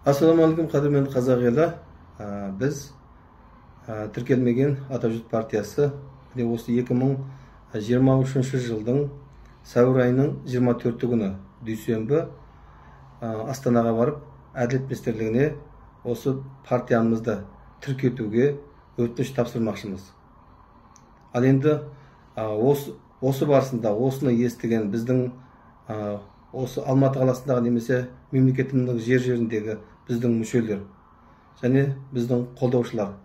Ассалаумағалейкум, қадірменді қазақ елі. Біз тіркелмеген Атажұрт партиясы осы 2023 жылдың сәуір айының 24 күні дүйсенбі Астанаға барып, Әділет министрлігіне осы партиямызды тіркетуге өтініш тапсырмақшымыз. Ал енді осы барысында осыны естіген біздің осы Алматы қаласындағы немесе мемлекетіміздің жер-жеріндегі біздің мүшелер және біздің қолдаушылар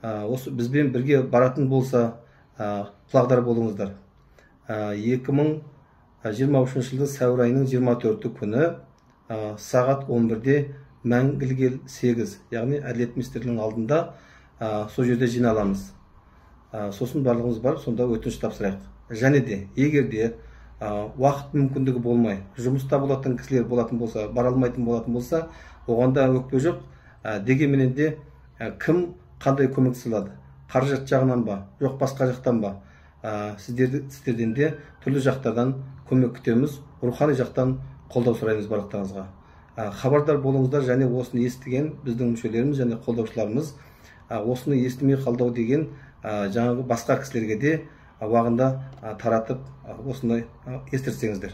осы бізбен бірге баратын болса құлағдар болыңыздар. 2023 жылдың сәуір айының 24 күні сағат 11-де Мәңгілік ел 8, яғни Әділет министрлігінің алдында сол жерде жиналамыз. Сосын барлығымыз бар, сонда өтініш тапсырайық. Және де егерде уақыт мүмкіндігі болмай, жұмыста болатын кісілер болатын болса, бара алмайтын болатын болса, оғанда өкпе жоқ. Дегенменен де кім қандай көмек сылады? Қаражат жағынан ба, жоқ басқа жақтан ба? Сіздерден де түрлі жақтардан көмек күтеміз, рухани жақтан қолдау сұраймыз барлықтарыңызға. Хабардар болыңыздар, және осыны естіген біздің мүшелеріміз және қолдаушыларымыз осыны естімей қалдау деген жаңағы басқа кісілерге де уағында таратып осындай естірсеңіздер.